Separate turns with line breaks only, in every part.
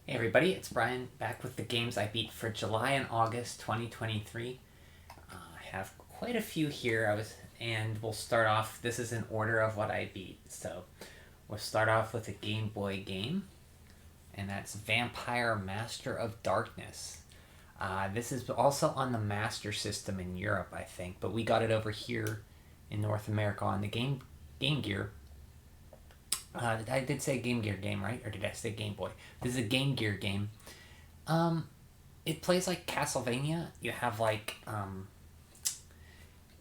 Hey everybody, it's Brian back with the games I beat for July and August 2023. I have quite a few here. And we'll start off. This is in order of what I beat. So we'll start off with a Game Boy game, and that's Vampire Master of Darkness. This is also on the Master System in Europe, I think, but we got it over here in North America on the Game Gear. I did say Game Gear game, right? Or did I say Game Boy? This is a Game Gear game. It plays like Castlevania. You have like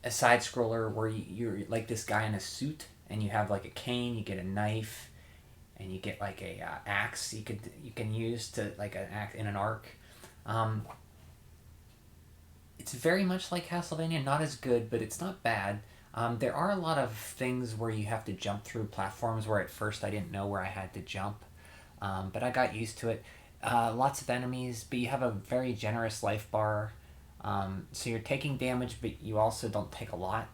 a side scroller where you're like this guy in a suit, and you have like a cane, you get a knife, and you get like a axe you can use to like an axe in an arc. It's very much like Castlevania, not as good, but it's not bad. There are a lot of things where you have to jump through platforms where at first I didn't know where I had to jump, but I got used to it. Lots of enemies, but you have a very generous life bar. So you're taking damage, but you also don't take a lot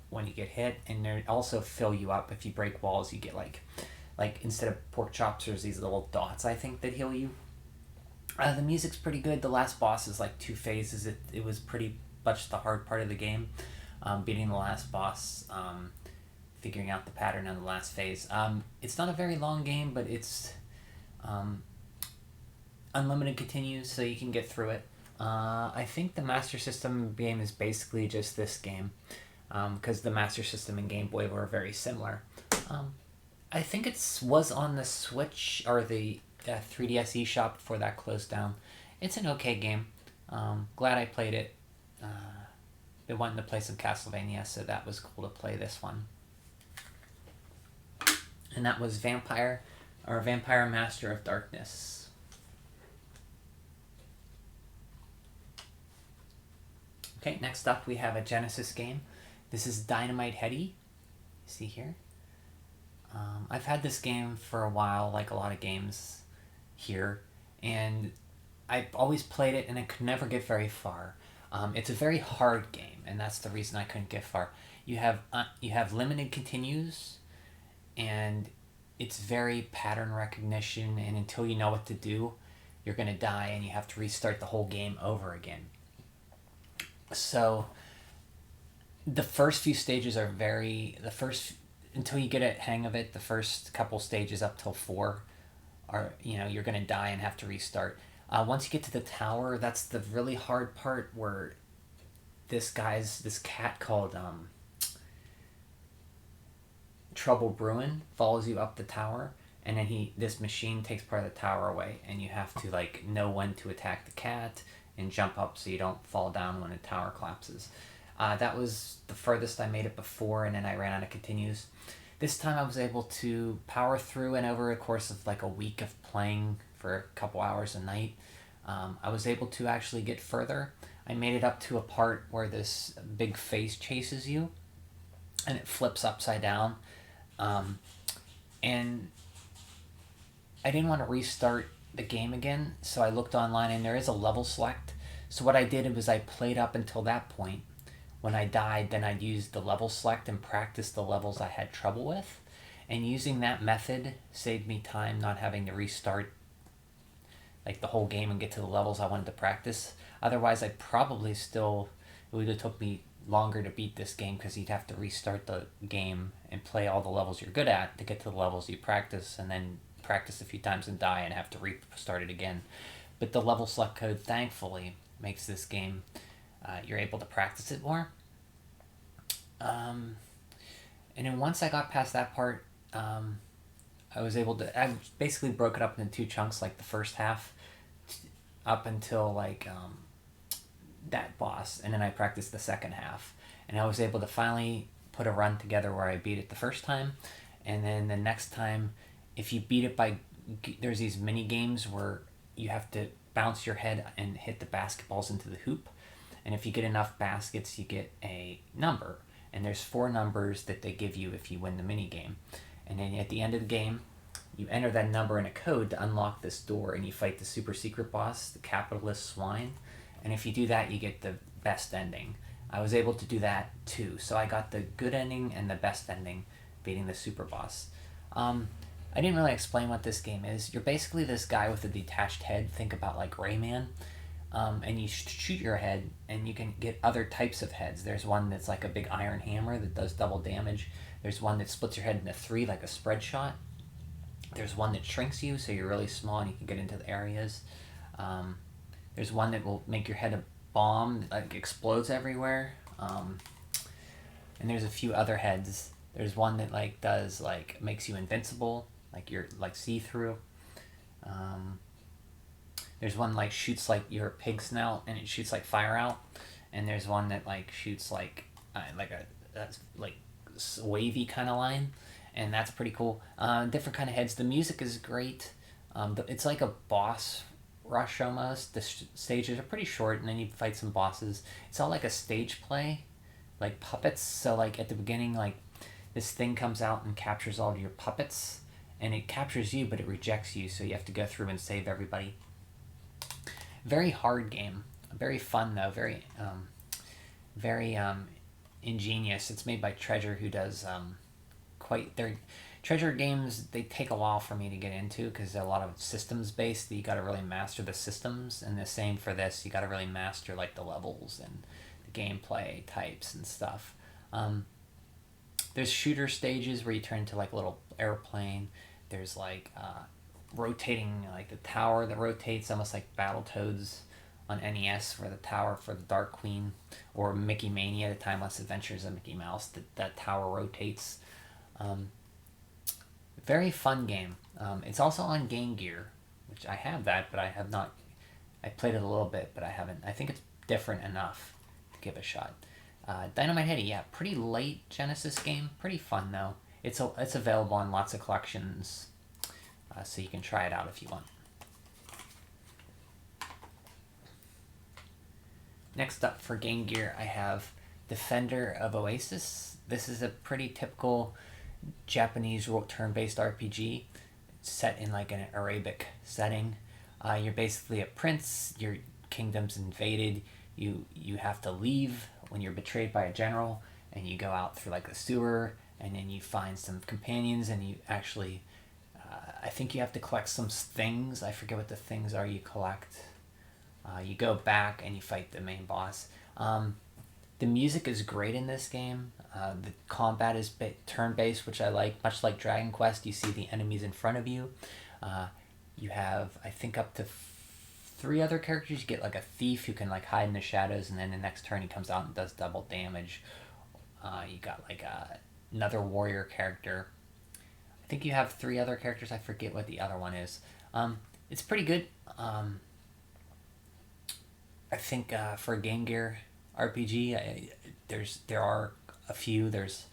when you get hit, and they also fill you up. If you break walls, you get like instead of pork chops, there's these little dots, I think, that heal you. The music's pretty good. The last boss is like two phases. It was pretty much the hard part of the game. Beating the last boss, figuring out the pattern on the last phase. It's not a very long game, but it's unlimited continues, so you can get through it. I think the Master System game is basically just this game, because the Master System and Game Boy were very similar. I think it was on the Switch or the 3DS eShop before that closed down. It's an okay game. Glad I played it. Been wanting to play some Castlevania, so that was cool to play this one. And that was Vampire Master of Darkness. Okay, next up we have a Genesis game. This is Dynamite Headdy. See here? I've had this game for a while, like a lot of games here, and I've always played it and I could never get very far. It's a very hard game, and that's the reason I couldn't get far. You have limited continues, and it's very pattern recognition, and until you know what to do, you're going to die, and you have to restart the whole game over again. So the first few stages are until you get a hang of it, the first couple stages up till 4 are, you're going to die and have to restart. Once you get to the tower, that's the really hard part, where this cat called Trouble Bruin follows you up the tower, and then this machine takes part of the tower away, and you have to like know when to attack the cat and jump up so you don't fall down when the tower collapses. That was the furthest I made it before, and then I ran out of continues. This time I was able to power through, and over a course of like a week of playing for a couple hours a night, I was able to actually get further. I made it up to a part where this big face chases you, and it flips upside down. And I didn't want to restart the game again, so I looked online, and there is a level select. So what I did was I played up until that point. When I died, then I'd use the level select and practice the levels I had trouble with. And using that method saved me time, not having to restart like the whole game and get to the levels I wanted to practice. Otherwise, it would have took me longer to beat this game, because you'd have to restart the game and play all the levels you're good at to get to the levels you practice, and then practice a few times and die and have to restart it again. But the level select code, thankfully, makes this game, you're able to practice it more. And then once I got past that part, I basically broke it up into two chunks, like the first half up until like that boss, and then I practiced the second half, and I was able to finally put a run together where I beat it the first time. And then the next time, if you beat it there's these mini games where you have to bounce your head and hit the basketballs into the hoop, and if you get enough baskets, you get a number, and there's 4 numbers that they give you if you win the mini game. And then at the end of the game, you enter that number in a code to unlock this door, and you fight the super secret boss, the capitalist swine. And if you do that, you get the best ending. I was able to do that too, so I got the good ending and the best ending, beating the super boss. I didn't really explain what this game is. You're basically this guy with a detached head. Think about like Rayman. And you shoot your head, and you can get other types of heads. There's one that's like a big iron hammer that does double damage. There's one that splits your head into three, like a spread shot. There's one that shrinks you, so you're really small and you can get into the areas. There's one that will make your head a bomb that like explodes everywhere. And there's a few other heads. There's one that like does like makes you invincible, like you're like see through. There's one like shoots like your pig snout and it shoots like fire out, and there's one that like shoots like a that's like wavy kind of line, and that's pretty cool. Different kind of heads. The music is great. It's like a boss rush almost. The stages are pretty short, and then you fight some bosses. It's all like a stage play, like puppets. So like at the beginning, like this thing comes out and captures all of your puppets, and it captures you, but it rejects you. So you have to go through and save everybody. Very hard game. Very fun though. Very ingenious. It's made by Treasure, who does their Treasure games. They take a while for me to get into because they're a lot of systems based. You got to really master the systems, and the same for this. You got to really master like the levels and the gameplay types and stuff. There's shooter stages where you turn into like a little airplane. There's like rotating, like the tower that rotates, almost like Battletoads on NES, for the tower for the Dark Queen, or Mickey Mania, the Timeless Adventures of Mickey Mouse. That tower rotates. Very fun game. It's also on Game Gear, which I have that, but I have not. I played it a little bit, but I haven't. I think it's different enough to give a shot. Dynamite Headdy, yeah, pretty late Genesis game. Pretty fun though. It's available on lots of collections, so you can try it out if you want. Next up for Game Gear, I have Defender of Oasis. This is a pretty typical Japanese turn-based RPG set in like an Arabic setting. You're basically a prince. Your kingdom's invaded. You have to leave when you're betrayed by a general, and you go out through like a sewer, and then you find some companions, and you actually I think you have to collect some things. I forget what the things are you collect. You go back and you fight the main boss. The music is great in this game. The combat is turn-based, which I like. Much like Dragon Quest, you see the enemies in front of you. You have, I think, up to 3 other characters. You get like a thief who can like hide in the shadows, and then the next turn he comes out and does double damage. You got like another warrior character. I think you have 3 other characters. I forget what the other one is. It's pretty good. I think for a Game Gear RPG, there are a few. There's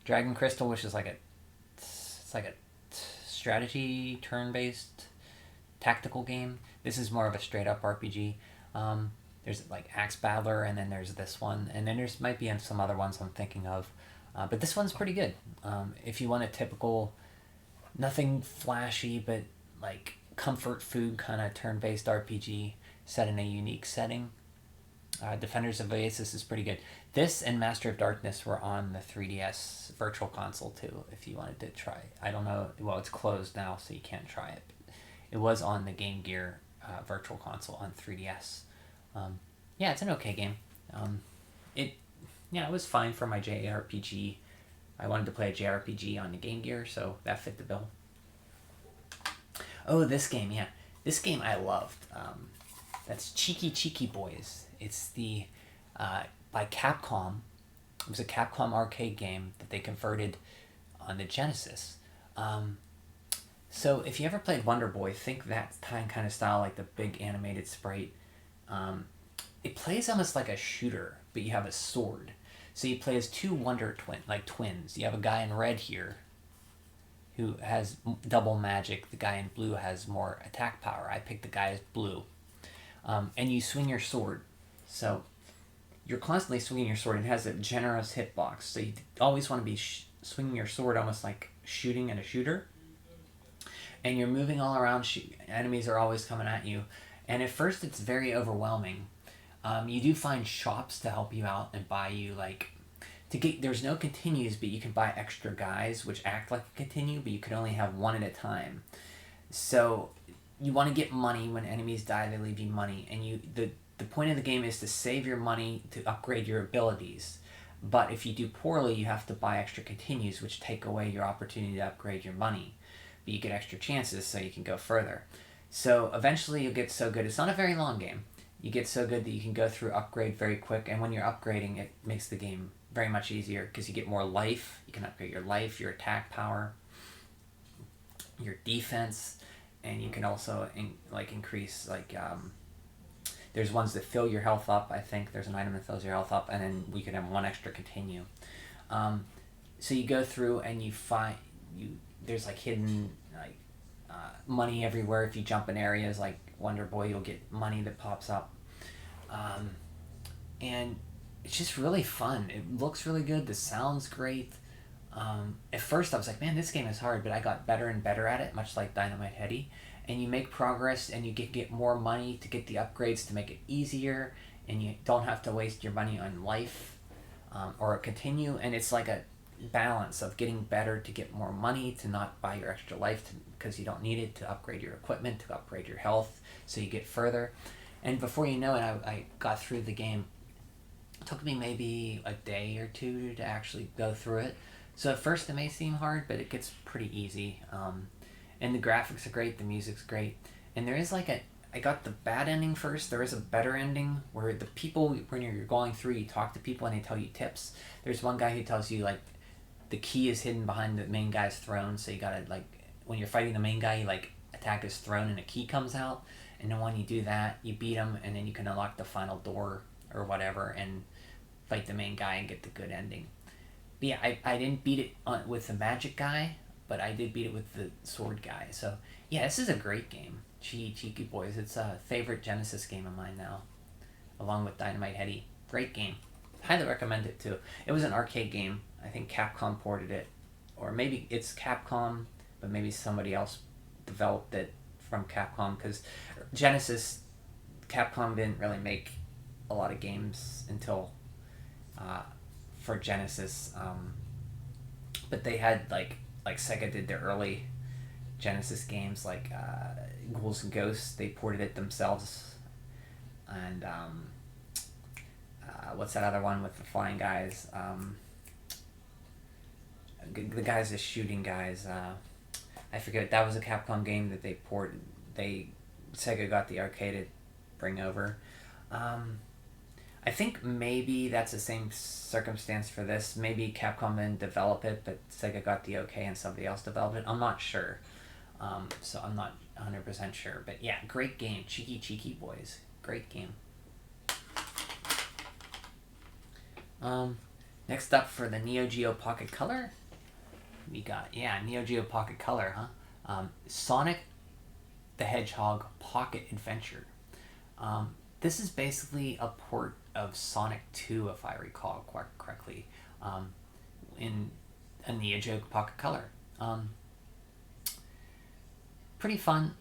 Dragon Crystal, which is like a strategy turn-based tactical game. This is more of a straight-up RPG. There's like Axe Battler, and then there's this one, and then there's might be some other ones I'm thinking of. But this one's pretty good. If you want a typical, nothing flashy, but like comfort food kind of turn-based RPG set in a unique setting, Defenders of Oasis is pretty good. This and Master of Darkness were on the 3DS Virtual Console too, if you wanted to try. I don't know, well, it's closed now, so you can't try it. But it was on the Game Gear Virtual Console on 3DS. Yeah, it's an okay game. It was fine for my JRPG. I wanted to play a JRPG on the Game Gear, so that fit the bill. Oh, this game, yeah. This game I loved. That's Chiki Boys. It's by Capcom. It was a Capcom arcade game that they converted on the Genesis. So if you ever played Wonder Boy, think that kind of style, like the big animated sprite. It plays almost like a shooter, but you have a sword. So you play as 2 twins. You have a guy in red here who has double magic. The guy in blue has more attack power. I picked the guy as blue. And you swing your sword. So you're constantly swinging your sword. It has a generous hitbox. So you always want to be swinging your sword almost like shooting at a shooter. And you're moving all around. Enemies are always coming at you. And at first it's very overwhelming. You do find shops to help you out and buy you there's no continues, but you can buy extra guys which act like a continue, but you can only have one at a time. So you want to get money. When enemies die, they leave you money, and the point of the game is to save your money to upgrade your abilities. But if you do poorly, you have to buy extra continues, which take away your opportunity to upgrade your money. But you get extra chances, so you can go further. So eventually you'll get so good. It's not a very long game. You get so good that you can go through upgrade very quick, and when you're upgrading, it makes the game very much easier because you get more life. You can upgrade your life, your attack power, your defense, and you can also increase there's ones that fill your health up. I think there's an item that fills your health up, and then we could have one extra continue. So you go through and you find there's hidden money everywhere. If you jump in areas like Wonder Boy, you'll get money that pops up, and it's just really fun. It looks really good. The sound's great. At first I was like, man, this game is hard, but I got better and better at it, much like Dynamite Headdy. And you make progress, and you get more money to get the upgrades to make it easier, and you don't have to waste your money on life or continue. And it's like a balance of getting better to get more money, to not buy your extra life because you don't need it, to upgrade your equipment, to upgrade your health, so you get further. And before you know it, I got through the game. It took me maybe a day or two to actually go through it. So at first it may seem hard, but it gets pretty easy. And the graphics are great, the music's great. And there is I got the bad ending first. There is a better ending where the people, when you're going through, you talk to people and they tell you tips. There's one guy who tells you the key is hidden behind the main guy's throne, so you gotta when you're fighting the main guy, you attack his throne and a key comes out. And then when you do that, you beat him, and then you can unlock the final door or whatever and fight the main guy and get the good ending. But yeah, I didn't beat it with the magic guy, but I did beat it with the sword guy. So yeah, this is a great game. Chiki Boys. It's a favorite Genesis game of mine now, along with Dynamite Headdy. Great game. Highly recommend it too. It was an arcade game. I think Capcom ported it, or maybe it's Capcom, but maybe somebody else developed it from Capcom, because Genesis, Capcom didn't really make a lot of games until for Genesis, but they had like Sega did their early Genesis games like Ghouls and Ghosts. They ported it themselves, and what's that other one with the flying guys? The guys that shooting guys. I forget. That was a Capcom game that they ported. Sega got the arcade to bring over. I think maybe that's the same circumstance for this. Maybe Capcom didn't develop it, but Sega got the okay and somebody else developed it. I'm not sure. So I'm not 100% sure. But yeah, great game. Chiki Boys. Great game. Next up for the Neo Geo Pocket Color, we got, Neo Geo Pocket Color, Sonic the Hedgehog Pocket Adventure. This is basically a port of Sonic 2, if I recall correctly, in a Neo Geo Pocket Color. Pretty fun.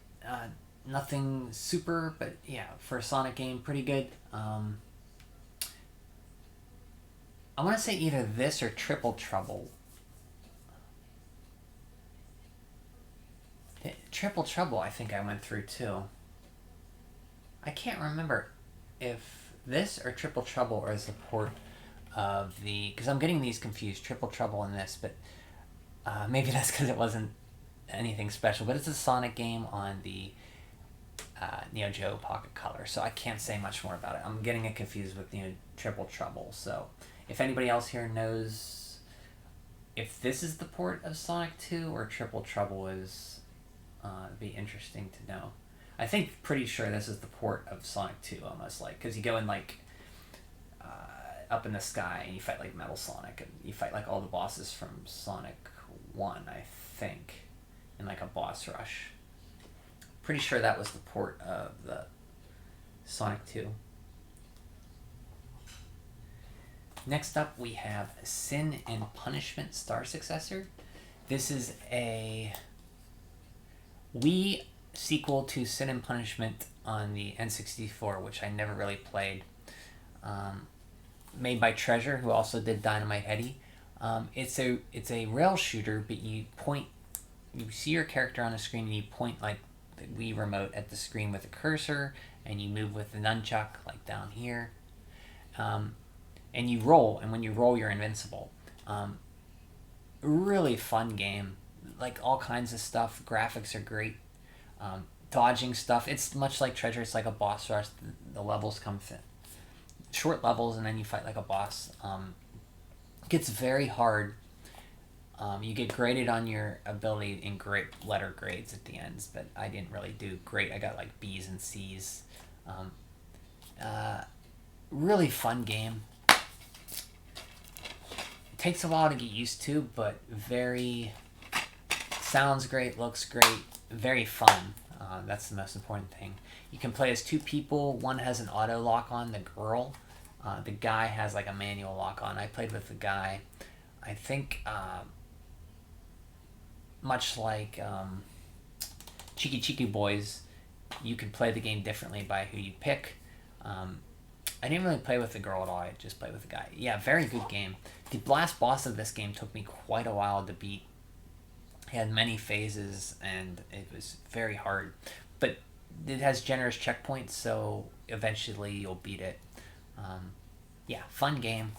Nothing super, but yeah, for a Sonic game, pretty good. I want to say either this or Triple Trouble. Triple Trouble, I think I went through too. I can't remember if this or Triple Trouble is the port of the... Because I'm getting these confused, Triple Trouble and this, but maybe that's because it wasn't anything special. But it's a Sonic game on the Neo Geo Pocket Color, so I can't say much more about it. I'm getting it confused with Triple Trouble, so if anybody else here knows if this is the port of Sonic 2 or Triple Trouble is, it'd be interesting to know. I think pretty sure this is the port of Sonic 2, almost because you go in up in the sky and you fight Metal Sonic, and you fight all the bosses from Sonic 1, I think, in a boss rush. Pretty sure that was the port of the Sonic 2. Next up, we have Sin and Punishment Star Successor. This is a Wii sequel to Sin and Punishment on the N64, which I never really played. made by Treasure, who also did Dynamite Headdy. It's a rail shooter, but you see your character on the screen and you point like the Wii remote at the screen with a cursor, and you move with the nunchuck like down here. And you roll, and when you roll, you're invincible. Really fun game. Like all kinds of stuff. Graphics are great. Dodging stuff. It's much like Treasure. It's like a boss rush. The levels come short levels, and then you fight like a boss. It gets very hard. You get graded on your ability in great letter grades at the ends, but I didn't really do great. I got like B's and C's. Really fun game. It takes a while to get used to, but sounds great, looks great, very fun. That's the most important thing. You can play as two people. One has an auto lock on, the girl. The guy has like a manual lock on. I played with the guy. I think much like Chiki Boys, you can play the game differently by who you pick. I didn't really play with the girl at all. I just played with the guy. Yeah, very good game. The last boss of this game took me quite a while to beat. He had many phases, and it was very hard. But it has generous checkpoints, so eventually you'll beat it. Yeah, fun game.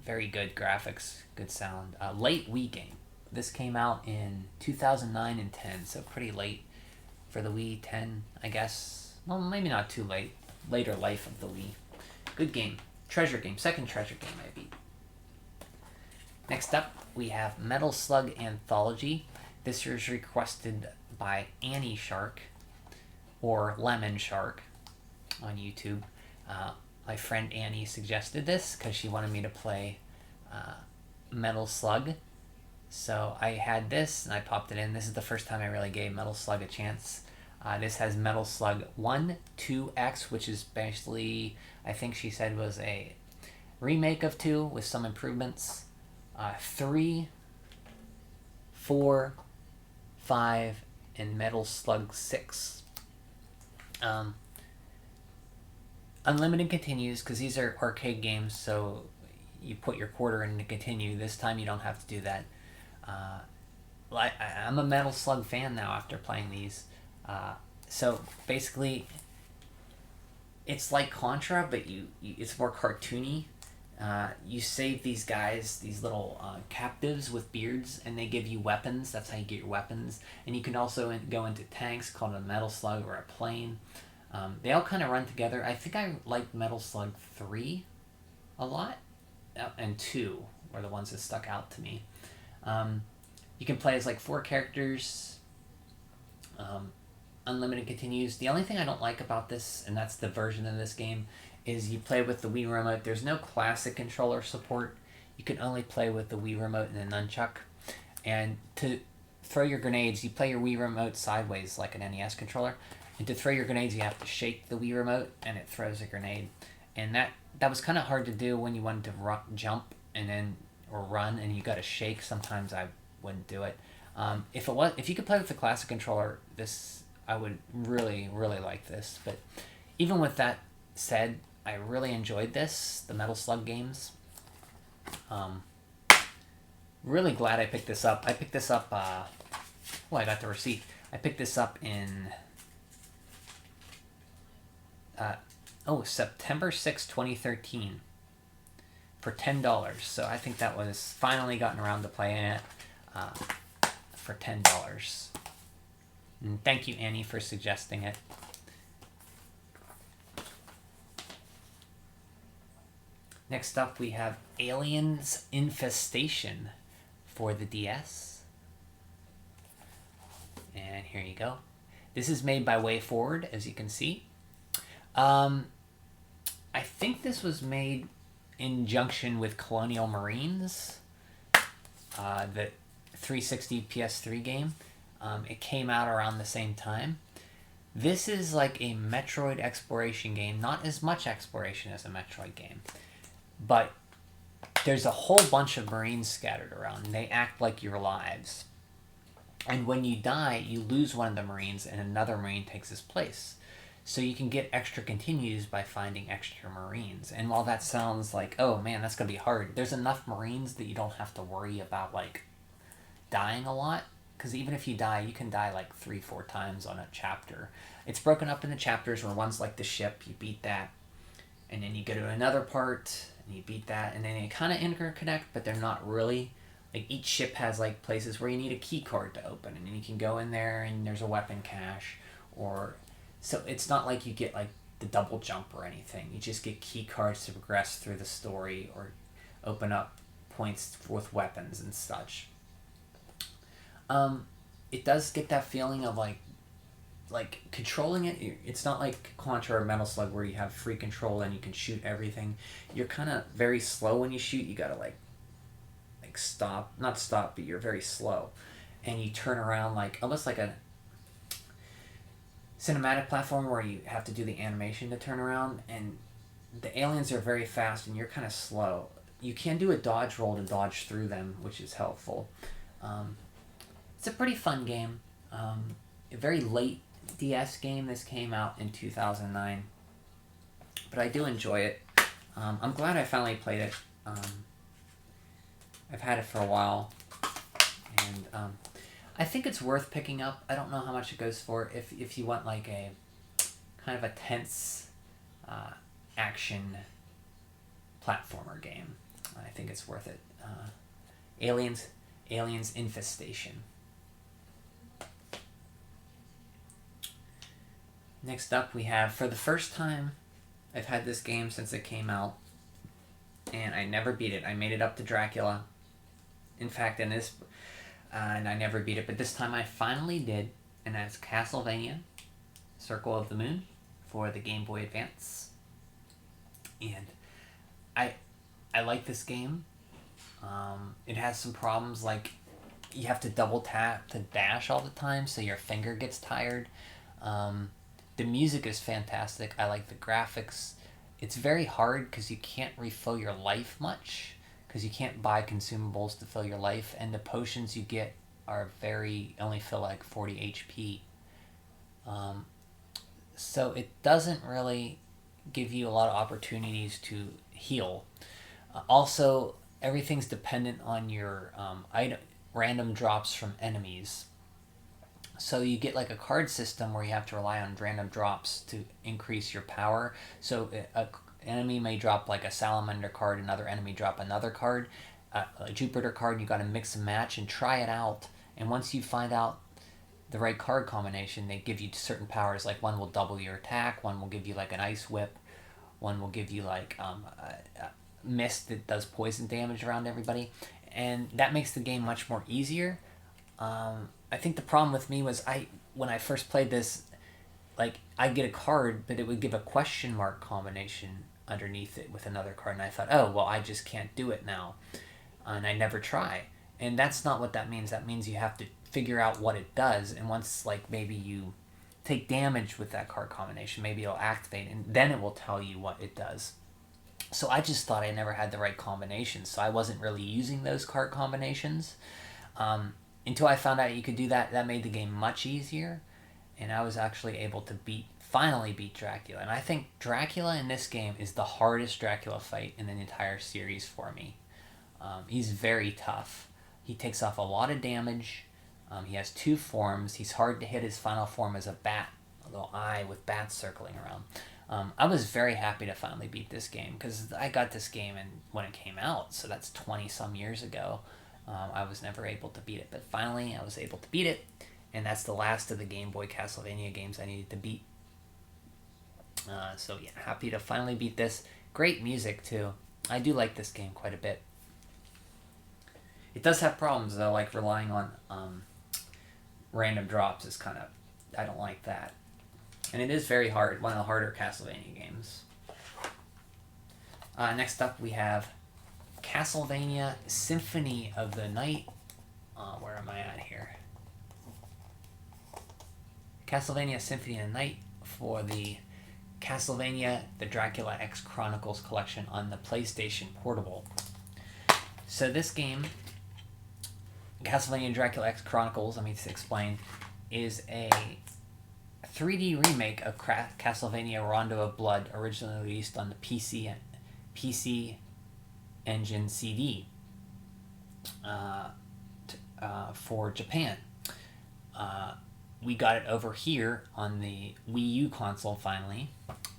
Very good graphics, good sound. Late Wii game. This came out in 2009 and 10, so pretty late for the Wii. 10, I guess. Well, maybe not too late. Later life of the Wii. Good game. Treasure game. Second Treasure game I beat. Next up, we have Metal Slug Anthology. This was requested by Annie Shark, or Lemon Shark, on YouTube. My friend Annie suggested this because she wanted me to play Metal Slug. So I had this, and I popped it in. This is the first time I really gave Metal Slug a chance. This has Metal Slug 1, 2X, which is basically, I think she said, was a remake of 2 with some improvements. 3, 4, 5, and Metal Slug 6. Unlimited continues, because these are arcade games, so you put your quarter in to continue. This time you don't have to do that. I'm a Metal Slug fan now after playing these. So basically, it's like Contra, but it's more cartoony. You save these guys, these little captives with beards, and they give you weapons. That's how you get your weapons. And you can also go into tanks called a Metal Slug or a plane. They all kind of run together. I think I liked Metal Slug 3 a lot, and 2 were the ones that stuck out to me. You can play as like 4 characters. Unlimited continues. The only thing I don't like about this, and that's the version of this game, is you play with the Wii remote. There's no classic controller support. You can only play with the Wii remote and the nunchuck. And to throw your grenades, you play your Wii remote sideways like an NES controller. And to throw your grenades, you have to shake the Wii remote, and it throws a grenade. And that was kind of hard to do when you wanted to jump or run, and you got to shake. Sometimes I wouldn't do it. If you could play with the classic controller, I would really, really like this. But even with that said, I really enjoyed the Metal Slug games. Really glad I picked this up. I picked this up, I got the receipt. I picked this up in, September 6, 2013 for $10. So I think that was finally gotten around to playing it for $10. And thank you, Annie, for suggesting it. Next up, we have Aliens Infestation for the DS. And here you go. This is made by WayForward, as you can see. I think this was made in junction with Colonial Marines, the 360 PS3 game. It came out around the same time. This is like a Metroid exploration game. Not as much exploration as a Metroid game. But there's a whole bunch of Marines scattered around, and they act like your lives. And when you die, you lose one of the Marines, and another Marine takes his place. So you can get extra continues by finding extra Marines. And while that sounds like, oh man, that's going to be hard, there's enough Marines that you don't have to worry about, like, dying a lot. Because even if you die, you can die like 3-4 times on a chapter. It's broken up into chapters where one's like the ship, you beat that. And then you go to another part, and you beat that. And then they kind of interconnect, but they're not really. Like, each ship has, like, places where you need a key card to open. And then you can go in there, and there's a weapon cache. Or... So it's not like you get, like, the double jump or anything. You just get key cards to progress through the story or open up points with weapons and such. It does get that feeling of, like controlling it. It's not like Contra or Metal Slug where you have free control and you can shoot everything. You're kind of very slow when you shoot. You gotta, like stop. Not stop, but you're very slow. And you turn around, like, almost like a cinematic platform where you have to do the animation to turn around, and the aliens are very fast and you're kind of slow. You can do a dodge roll to dodge through them, which is helpful. It's a pretty fun game. A very late DS game. This came out in 2009, but I do enjoy it. I'm glad I finally played it. I've had it for a while, and I think it's worth picking up. I don't know how much it goes for if you want, like, a kind of a tense action platformer game. I think it's worth it. Aliens Infestation. Next up we have, for the first time, I've had this game since it came out, and I never beat it. I made it up to Dracula. In fact, and I never beat it, but this time I finally did, and that's Castlevania, Circle of the Moon, for the Game Boy Advance. And I like this game. It has some problems, like you have to double tap to dash all the time, so your finger gets tired. The music is fantastic. I like the graphics. It's very hard because you can't refill your life much, because you can't buy consumables to fill your life, and the potions you get are only fill like 40 HP. So it doesn't really give you a lot of opportunities to heal. Also, everything's dependent on your random drops from enemies. So you get like a card system where you have to rely on random drops to increase your power. So an enemy may drop like a salamander card, another enemy drop another card, a Jupiter card. You got to mix and match and try it out. And once you find out the right card combination, they give you certain powers. Like one will double your attack, one will give you like an ice whip, one will give you like a mist that does poison damage around everybody, and that makes the game much more easier. I think the problem with me was when I first played this, like, I'd get a card, but it would give a question mark combination underneath it with another card, and I thought, oh, well, I just can't do it now, and I never try. And that's not what that means. That means you have to figure out what it does, and once, like, maybe you take damage with that card combination, maybe it'll activate, and then it will tell you what it does. So I just thought I never had the right combinations, so I wasn't really using those card combinations. Until I found out you could do that, that made the game much easier, and I was actually able to finally beat Dracula. And I think Dracula in this game is the hardest Dracula fight in the entire series for me. He's very tough. He takes off a lot of damage. He has 2 forms. He's hard to hit. His final form is a bat, a little eye with bats circling around. I was very happy to finally beat this game, because I got this game when it came out, so that's 20-some years ago. I was never able to beat it, but finally I was able to beat it, and that's the last of the Game Boy Castlevania games I needed to beat. So yeah, happy to finally beat this. Great music too. I do like this game quite a bit. It does have problems though, like relying on random drops is kind of, I don't like that. And it is very hard, one of the harder Castlevania games. Next up we have Castlevania Symphony of the Night. Where am I at here? Castlevania Symphony of the Night for the Castlevania The Dracula X Chronicles collection on the PlayStation Portable. So this game, Castlevania Dracula X Chronicles, let me just explain, is a 3D remake of Castlevania Rondo of Blood, originally released on the PC Engine CD for Japan. We got it over here on the Wii U console finally,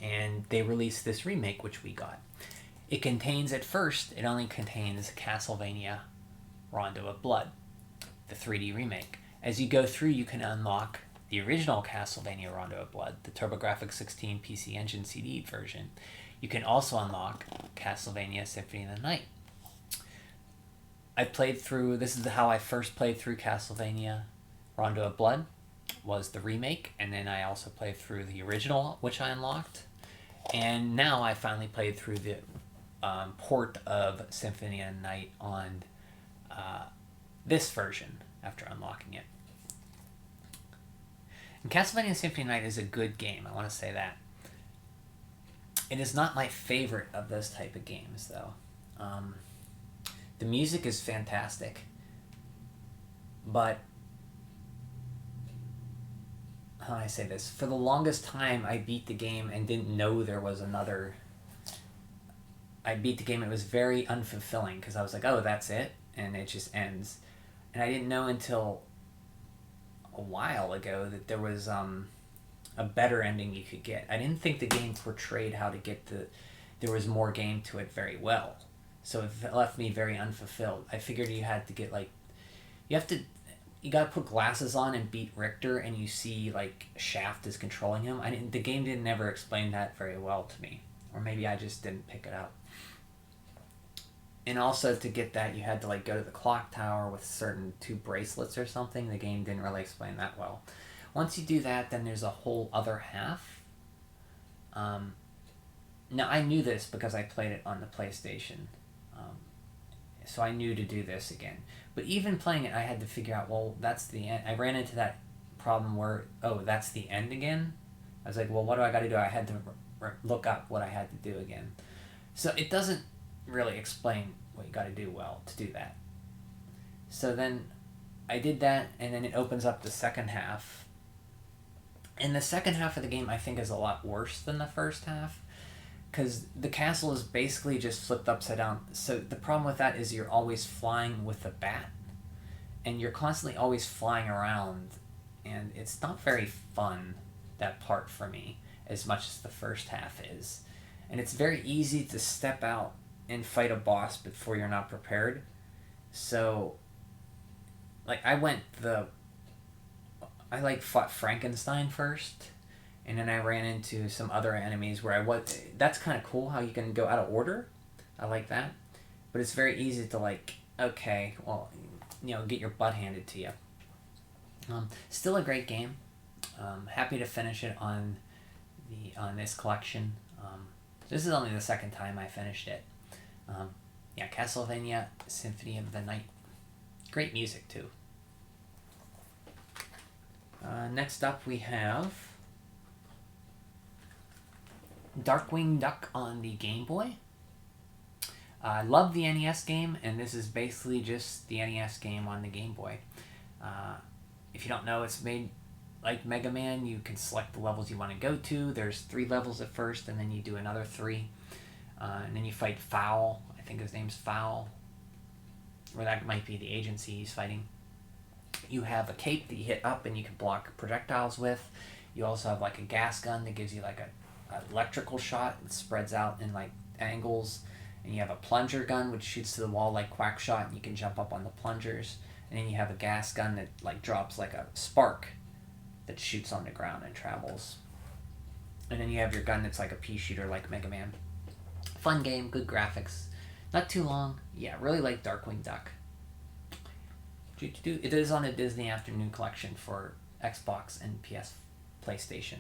and they released this remake, which we got. It contains, at first, it only contains Castlevania Rondo of Blood, the 3D remake. As you go through, you can unlock the original Castlevania Rondo of Blood, the TurboGrafx 16 PC Engine CD version. You can also unlock Castlevania Symphony of the Night. I played through, this is how I first played through Castlevania Rondo of Blood, was the remake, and then I also played through the original, which I unlocked. And now I finally played through the port of Symphony of the Night on this version after unlocking it. And Castlevania Symphony of the Night is a good game, I want to say that. It is not my favorite of those type of games, though. The music is fantastic, but how do I say this? For the longest time, I beat the game and didn't know there was another. I beat the game, it was very unfulfilling because I was like, oh, that's it? And it just ends. And I didn't know until a while ago that there was a better ending you could get. I didn't think the game portrayed how to get there was more game to it very well. So it left me very unfulfilled. I figured you had to get you gotta put glasses on and beat Richter, and you see like Shaft is controlling him. The game didn't ever explain that very well to me, or maybe I just didn't pick it up. And also to get that, you had to like go to the clock tower with certain 2 bracelets or something. The game didn't really explain that well. Once you do that, then there's a whole other half. Now I knew this because I played it on the PlayStation, so I knew to do this again. But even playing it, I had to figure out, well, that's the end. I ran into that problem where, oh, that's the end again? I was like, well, what do I got to do? I had to look up what I had to do again. So it doesn't really explain what you got to do well to do that. So then I did that, and then it opens up the second half. And the second half of the game, I think, is a lot worse than the first half, because the castle is basically just flipped upside down. So the problem with that is you're always flying with a bat, and you're constantly always flying around, and it's not very fun, that part for me, as much as the first half is. And it's very easy to step out and fight a boss before you're not prepared. So like I fought Frankenstein first, and then I ran into some other enemies where that's kind of cool how you can go out of order. I like that. But it's very easy to like, okay, well, get your butt handed to you. Still a great game. Happy to finish it on this collection. This is only the second time I finished it. Castlevania Symphony of the Night. Great music too. Next up we have Darkwing Duck on the Game Boy. I love the NES game, and this is basically just the NES game on the Game Boy. If you don't know, it's made like Mega Man. You can select the levels you want to go to. There's 3 levels at first, and then you do another 3. And then you fight Fowl. I think his name's Fowl. Or that might be the agency he's fighting. You have a cape that you hit up and you can block projectiles with. You also have like a gas gun that gives you like an electrical shot that spreads out in like angles. And you have a plunger gun which shoots to the wall like Quackshot, and you can jump up on the plungers. And then you have a gas gun that like drops like a spark that shoots on the ground and travels. And then you have your gun that's like a pea shooter like Mega Man. Fun game, good graphics. Not too long. Yeah, really like Darkwing Duck. It is on a Disney Afternoon collection for Xbox and PlayStation.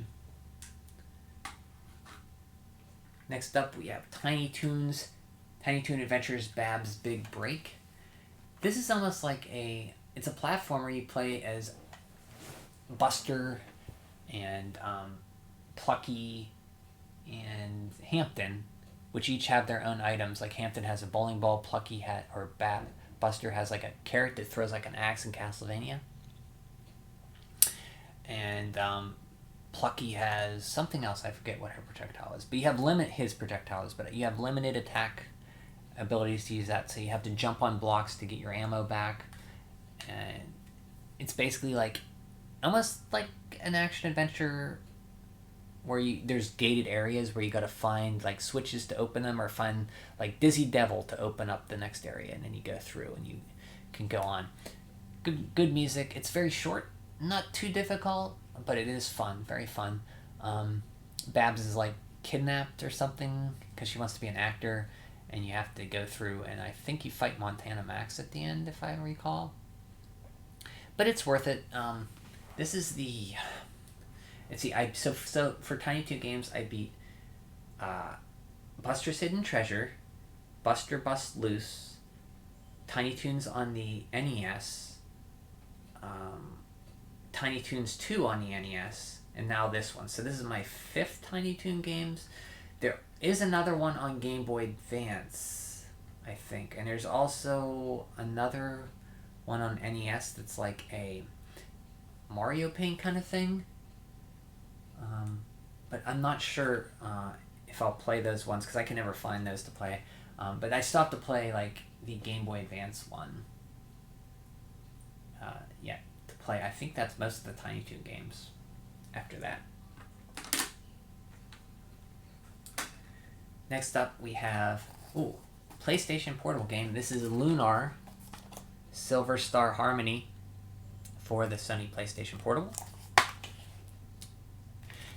Next up we have Tiny Toon Adventures Bab's Big Break. This is almost like it's a platformer. You play as Buster and Plucky and Hampton, which each have their own items. Like Hampton has a bowling ball, Plucky Buster has like a carrot that throws like an axe in Castlevania. And Plucky has something else. I forget what her projectile is. But you have his projectile is, but you have limited attack abilities to use that. So you have to jump on blocks to get your ammo back. And it's basically like almost like an action adventure where there's gated areas where you got to find like switches to open them, or find like Dizzy Devil to open up the next area, and then you go through and you can go on. Good music. It's very short, not too difficult, but it is fun, very fun. Babs is like kidnapped or something because she wants to be an actor, and you have to go through, and I think you fight Montana Max at the end, if I recall. But it's worth it. This is the... Let's see, so for Tiny Toon games, I beat Buster's Hidden Treasure, Buster Bust Loose, Tiny Toons on the NES, Tiny Toons 2 on the NES, and now this one. So this is my 5th Tiny Toon games. There is another one on Game Boy Advance, I think, and there's also another one on NES that's like a Mario Paint kind of thing. But I'm not sure if I'll play those ones because I can never find those to play. But I still have to play like the Game Boy Advance one. To play. I think that's most of the Tiny Toon games after that. Next up we have PlayStation Portable game. This is Lunar Silver Star Harmony for the Sony PlayStation Portable.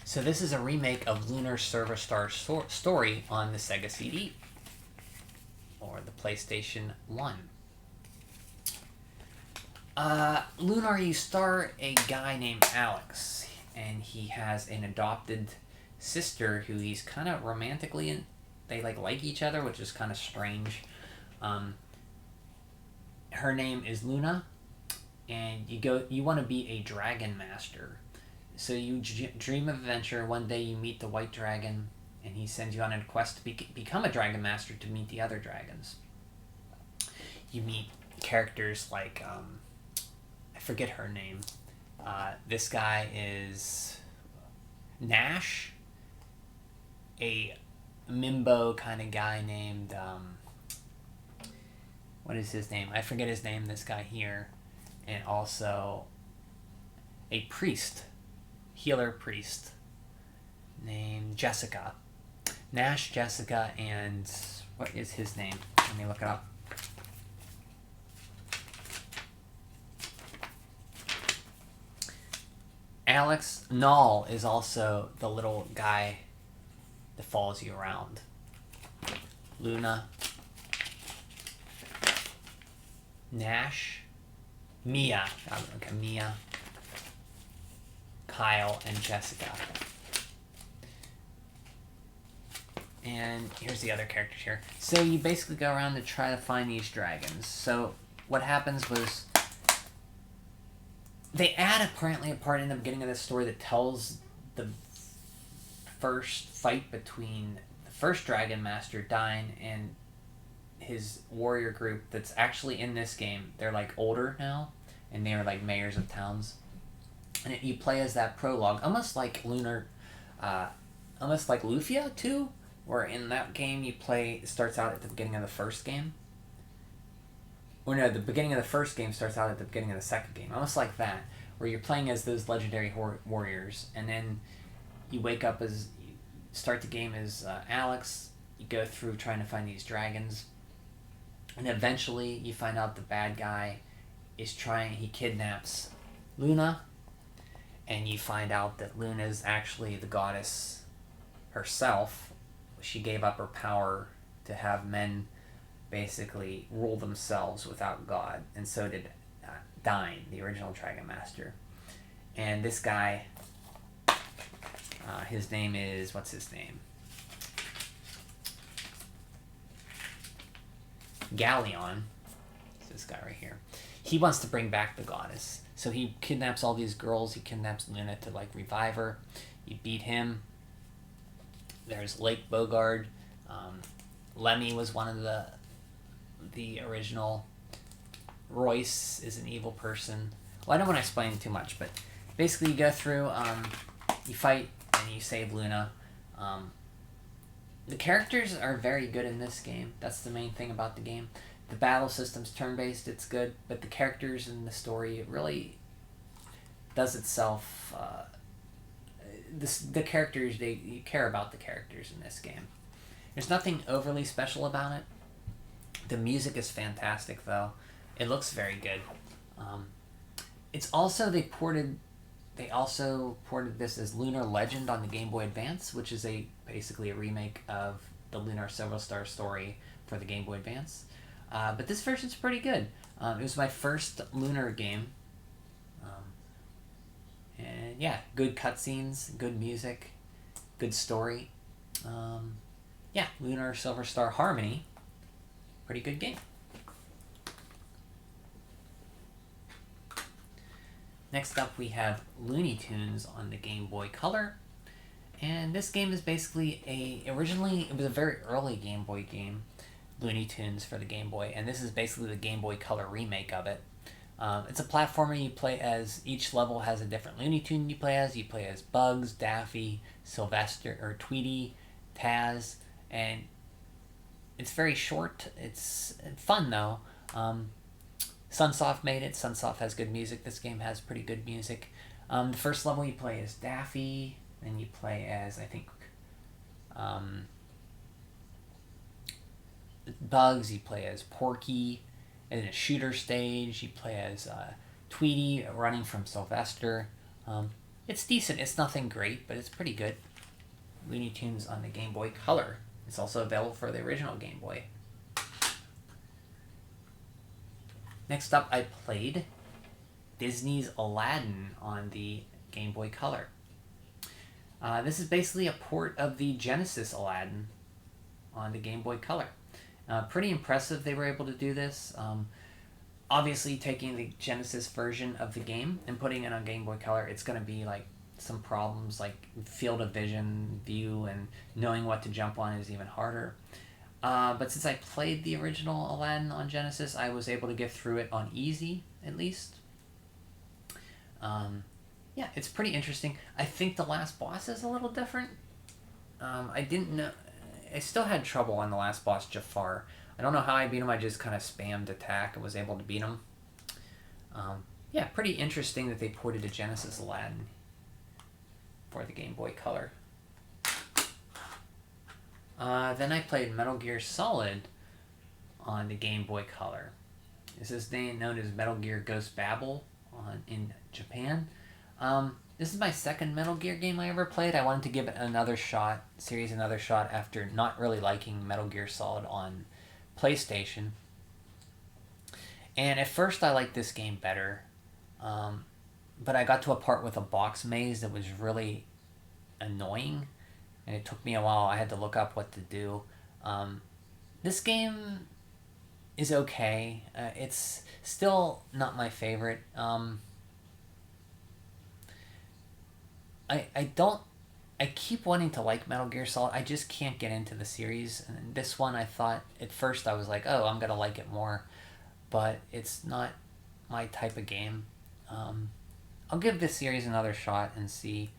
So this is a remake of Lunar Silver Star Story on the Sega CD, or the PlayStation 1. Lunar, you star a guy named Alex, and he has an adopted sister who he's kind of romantically in. They like each other, which is kind of strange. Her name is Luna, and you want to be a dragon master. So you dream of adventure. One day you meet the white dragon, and he sends you on a quest to become a dragon master to meet the other dragons. You meet characters like, I forget her name. This guy is Nash, a Mimbo kind of guy named, what is his name? I forget his name, this guy here. And also a priest. Healer priest named Jessica. Nash, Jessica, and what is his name? Let me look it up. Alex Null is also the little guy that follows you around. Luna, Nash, Mia. Okay, Mia, Kyle, and Jessica. And here's the other characters here. So you basically go around to try to find these dragons. So what happens was they add apparently a part in the beginning of the story that tells the first fight between the first Dragon Master, Dine, and his warrior group that's actually in this game. They're like older now, and they are like mayors of towns. And you play as that prologue, almost like Lunar, almost like Lufia too, where in that game you play, it starts out at the beginning of the first game. Or no, the beginning of the first game starts out at the beginning of the second game. Almost like that, where you're playing as those legendary warriors, and then you wake up you start the game as Alex, you go through trying to find these dragons, and eventually you find out the bad guy he kidnaps Luna, and you find out that Luna is actually the goddess herself. She gave up her power to have men basically rule themselves without God, and so did Dine, the original Dragon Master. And this guy, his name is, what's his name? Galleon. It's this guy right here. He wants to bring back the goddess. So he kidnaps all these girls. He kidnaps Luna to like revive her. You beat him. There's Lake Bogard. Lemmy was one of the original. Royce is an evil person. Well, I don't want to explain too much, but basically you go through, you fight and you save Luna. The characters are very good in this game. That's the main thing about the game. The battle system's turn-based, it's good, but the characters and the story, it really does itself. The characters, you care about the characters in this game. There's nothing overly special about it. The music is fantastic, though. It looks very good. It's also they also ported this as Lunar Legend on the Game Boy Advance, which is basically a remake of the Lunar Silver Star story for the Game Boy Advance. But this version's pretty good. It was my first Lunar game. And yeah, good cutscenes, good music, good story. Yeah, Lunar Silver Star Harmony. Pretty good game. Next up, we have Looney Tunes on the Game Boy Color. And this game is basically originally, it was a very early Game Boy game, Looney Tunes for the Game Boy, and this is basically the Game Boy Color remake of it. It's a platformer you play as. Each level has a different Looney Tune you play as. You play as Bugs, Daffy, Sylvester, or Tweety, Taz, and it's very short. It's fun, though. Sunsoft made it. Sunsoft has good music. This game has pretty good music. The first level you play as Daffy, then you play as, I think, Bugs, you play as Porky, and in a shooter stage, you play as Tweety running from Sylvester. It's decent. It's nothing great, but it's pretty good. Looney Tunes on the Game Boy Color. It's also available for the original Game Boy. Next up, I played Disney's Aladdin on the Game Boy Color. This is basically a port of the Genesis Aladdin on the Game Boy Color. Pretty impressive they were able to do this. Obviously, taking the Genesis version of the game and putting it on Game Boy Color, it's going to be like some problems like field of vision, view, and knowing what to jump on is even harder. But since I played the original Aladdin on Genesis, I was able to get through it on easy, at least. Yeah, it's pretty interesting. I think the last boss is a little different. I didn't know... I still had trouble on the last boss, Jafar. I don't know how I beat him. I just kind of spammed attack and was able to beat him. Yeah, pretty interesting that they ported a Genesis Aladdin for the Game Boy Color. Then I played Metal Gear Solid on the Game Boy Color. This is known as Metal Gear Ghost Babel in Japan. This is my second Metal Gear game I ever played. I wanted to give it another shot after not really liking Metal Gear Solid on PlayStation. And at first I liked this game better. But I got to a part with a box maze that was really annoying. And it took me a while. I had to look up what to do. This game is okay. It's still not my favorite. I keep wanting to like Metal Gear Solid. I just can't get into the series. And this one, I thought, at first I was like, oh, I'm going to like it more. But it's not my type of game. I'll give this series another shot and see.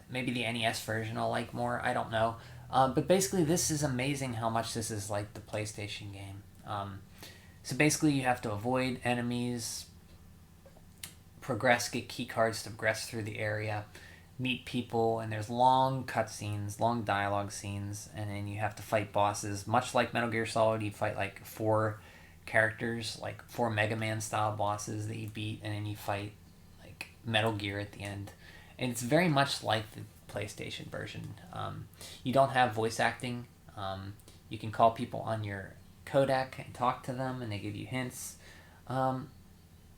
Maybe the NES version I'll like more. I don't know. But basically, this is amazing how much this is like the PlayStation game. So basically, you have to avoid enemies, get key cards to progress through the area, meet people, and there's long cutscenes, long dialogue scenes, and then you have to fight bosses. Much like Metal Gear Solid, you fight like 4 characters, like 4 Mega Man style bosses that you beat, and then you fight like Metal Gear at the end. And it's very much like the PlayStation version. You don't have voice acting. You can call people on your codec and talk to them, and they give you hints.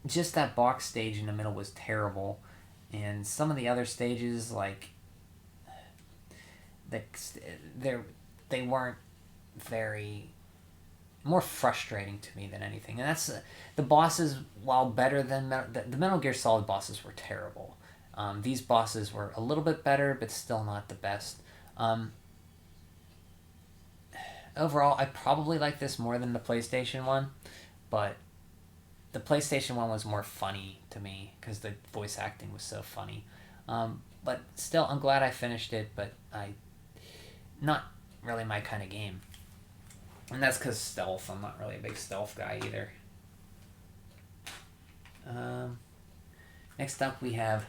Just that box stage in the middle was terrible, and some of the other stages, like they weren't very more frustrating to me than anything. And that's the bosses, while better than the Metal Gear Solid bosses were terrible. These bosses were a little bit better, but still not the best. Overall, I probably like this more than the PlayStation one, but The PlayStation one was more funny to me because the voice acting was so funny. But still, I'm glad I finished it. But not really my kind of game, and that's because stealth. I'm not really a big stealth guy either. Next up, we have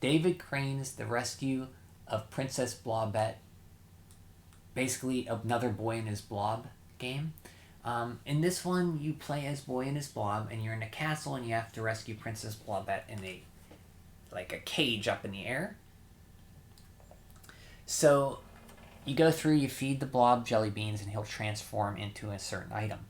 David Crane's The Rescue of Princess Blobette. Basically, another Boy and His Blob game. In this one, you play as Boy and His Blob, and you're in a castle, and you have to rescue Princess Blobette in a cage up in the air. So, you go through, you feed the blob jelly beans, and he'll transform into a certain item.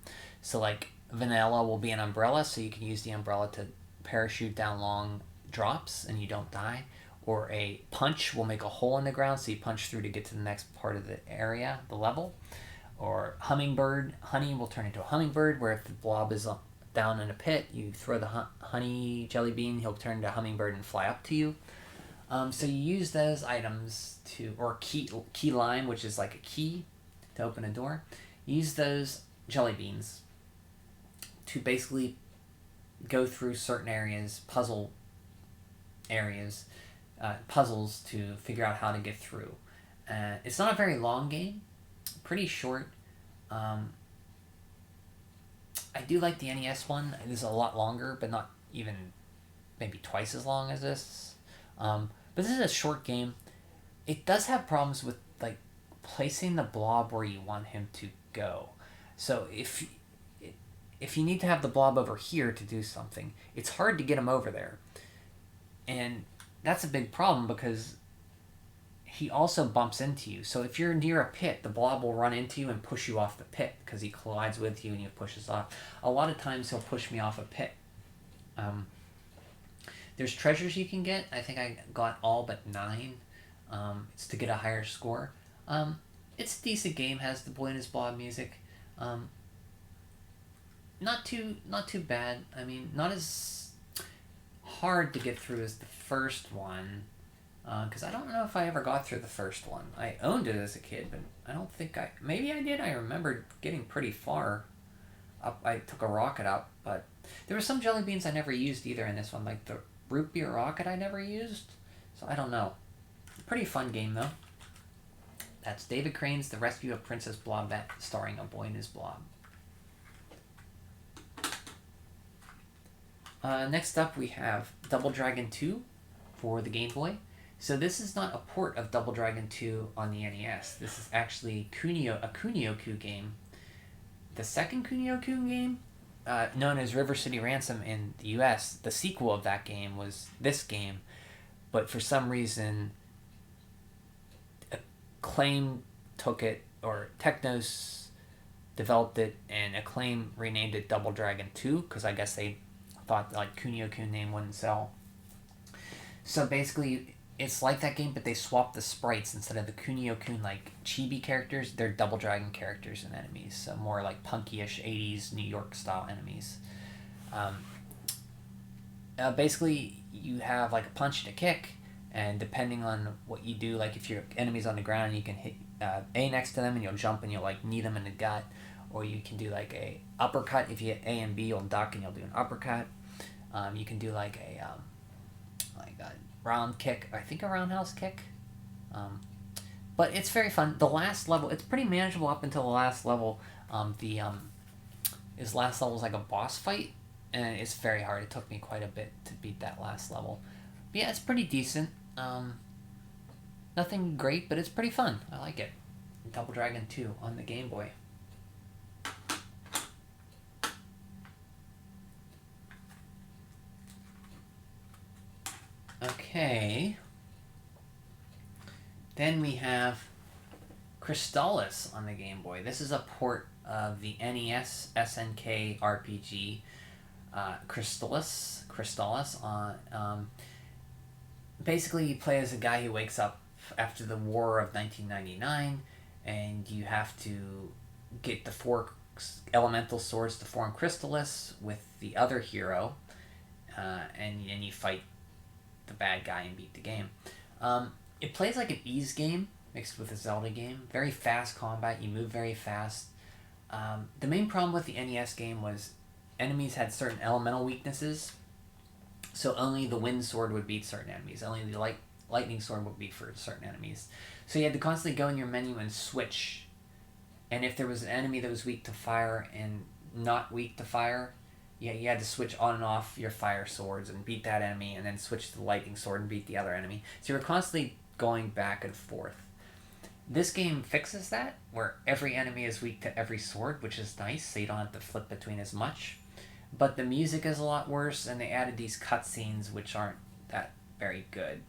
So, like, vanilla will be an umbrella, so you can use the umbrella to parachute down long drops, and you don't die. Or a punch will make a hole in the ground, so you punch through to get to the next part of the area, the level. Or hummingbird, honey will turn into a hummingbird, where if the blob is down in a pit, you throw the honey jelly bean, he'll turn into a hummingbird and fly up to you. So you use those items or key lime, which is like a key to open a door. Use those jelly beans to basically go through certain areas, puzzles to figure out how to get through. It's not a very long game, pretty short. I do like the NES one. It is a lot longer, but not even maybe twice as long as this. But this is a short game. It does have problems with like placing the blob where you want him to go. So if you need to have the blob over here to do something, it's hard to get him over there. And that's a big problem because he also bumps into you. So if you're near a pit, the blob will run into you and push you off the pit because he collides with you and he pushes off. A lot of times he'll push me off a pit. There's treasures you can get. I think I got all but 9. It's to get a higher score. It's a decent game. Has the Boy and His Blob music. Not too bad. I mean, not as hard to get through as the first one. Because I don't know if I ever got through the first one. I owned it as a kid, but I don't think maybe I did. I remember getting pretty far up. I took a rocket up, but there were some jelly beans I never used either in this one, like the root beer rocket I never used. So I don't know. Pretty fun game though. That's David Crane's The Rescue of Princess Blobette, starring a Boy and His Blob. Next up we have Double Dragon 2 for the Game Boy. So this is not a port of Double Dragon 2 on the NES. This is actually a Kunio-ku game. The second Kunio-ku game, known as River City Ransom in the US, the sequel of that game was this game. But for some reason, Acclaim took it, or Technos developed it, and Acclaim renamed it Double Dragon 2, because I guess they thought like Kunio-ku name wouldn't sell. So basically, it's like that game, but they swapped the sprites. Instead of the Kunio-kun like chibi characters, they're Double Dragon characters and enemies. So more like punky-ish 80s New York style enemies. Basically, you have like a punch and a kick, and depending on what you do, like if your enemy's on the ground, you can hit A next to them and you'll jump and you'll like knee them in the gut. Or you can do like a uppercut. If you hit A and B, you'll duck and you'll do an uppercut. You can do like a round kick, I think a roundhouse kick. But it's very fun. The last level, it's pretty manageable up until the last level. His last level is like a boss fight, and it's very hard. It took me quite a bit to beat that last level. But yeah, it's pretty decent. Nothing great, but it's pretty fun. I like it. Double Dragon 2 on the Game Boy. Okay. Then we have Crystalis on the Game Boy. This is a port of the NES SNK RPG Crystalis on. Basically, you play as a guy who wakes up after the war of 1999, and you have to get the 4 elemental swords to form Crystalis with the other hero, and you fight the bad guy and beat the game. It plays like an Ys game mixed with a Zelda game. Very fast combat. You move very fast. The main problem with the NES game was enemies had certain elemental weaknesses, so only the wind sword would beat certain enemies. Only the lightning sword would beat for certain enemies. So you had to constantly go in your menu and switch. And if there was an enemy that was weak to fire and not weak to fire, yeah, you had to switch on and off your fire swords and beat that enemy, and then switch to the lightning sword and beat the other enemy. So you were constantly going back and forth. This game fixes that, where every enemy is weak to every sword, which is nice, so you don't have to flip between as much. But the music is a lot worse, and they added these cutscenes, which aren't that very good.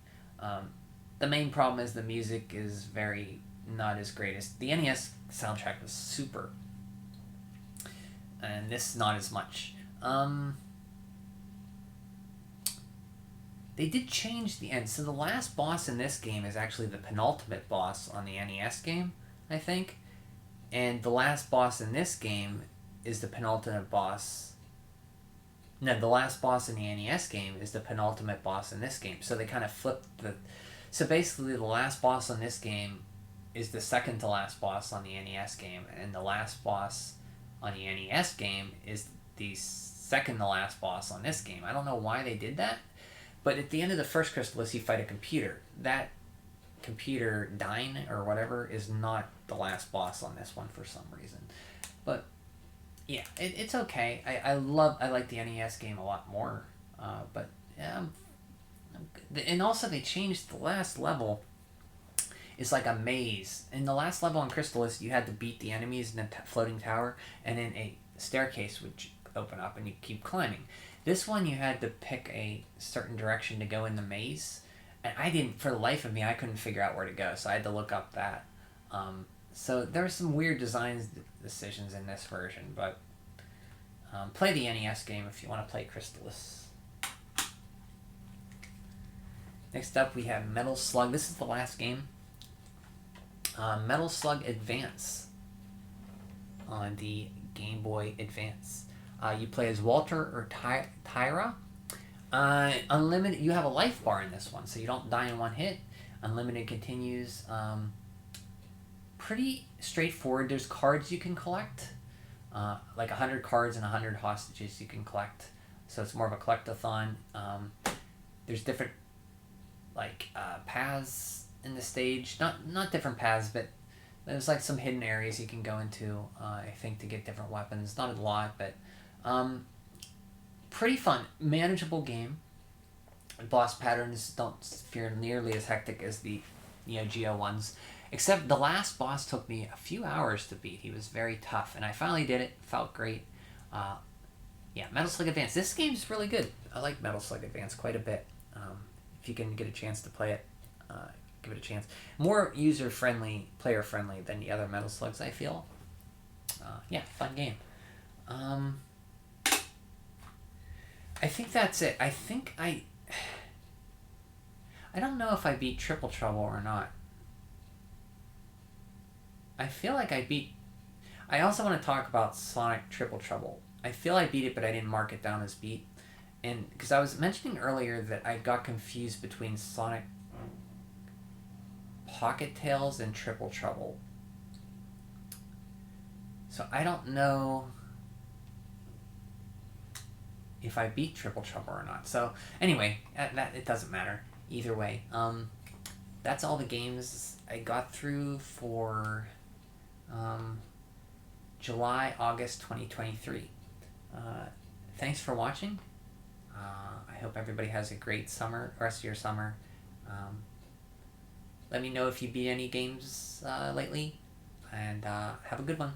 The main problem is the music is very not as great as the NES soundtrack was super, and this not as much. They did change the end, so the last boss in this game is actually the penultimate boss on the NES game, I think, and the last boss in this game is the penultimate boss. No, the last boss in the NES game is the penultimate boss in this game. So they kind of flipped the... So basically, the last boss on this game is the second to last boss on the NES game, and the last boss on the NES game is the second to last boss on this game. I don't know why they did that, but at the end of the first Crystalis, you fight a computer. That computer, Dyne, or whatever, is not the last boss on this one for some reason. But... yeah, it's okay. I like the NES game a lot more, but yeah, and also they changed the last level. It's like a maze. In the last level on Crystalis, you had to beat the enemies in a floating tower, and then a staircase would open up, and you keep climbing. This one, you had to pick a certain direction to go in the maze, and I didn't. For the life of me, I couldn't figure out where to go, so I had to look up that. So there's some weird design decisions in this version, but play the NES game if you want to play Crystalis. Next up, we have Metal Slug. This is the last game. Metal Slug Advance on the Game Boy Advance. You play as Walter or Tyra. Unlimited. You have a life bar in this one, so you don't die in one hit. Unlimited continues. Pretty straightforward. There's cards you can collect, like 100 cards and 100 hostages you can collect. So it's more of a collectathon. There's different paths in the stage. Not different paths, but there's like some hidden areas you can go into. I think to get different weapons. Not a lot, but pretty fun, manageable game. Boss patterns don't feel nearly as hectic as the Neo Geo ones. Except the last boss took me a few hours to beat. He was very tough, and I finally did it. Felt great. Yeah, Metal Slug Advance. This game's really good. I like Metal Slug Advance quite a bit. If you can get a chance to play it, give it a chance. More user-friendly, player-friendly than the other Metal Slugs, I feel. Yeah, fun game. I think that's it. I don't know if I beat Triple Trouble or not. I feel like I beat... I also want to talk about Sonic Triple Trouble. I feel I beat it, but I didn't mark it down as beat. And because I was mentioning earlier that I got confused between Sonic Pocket Tales and Triple Trouble. So I don't know if I beat Triple Trouble or not. So anyway, it doesn't matter. Either way. That's all the games I got through for... July, August 2023. Thanks for watching. I hope everybody has a great rest of your summer. Let me know if you beat any games lately, and have a good one.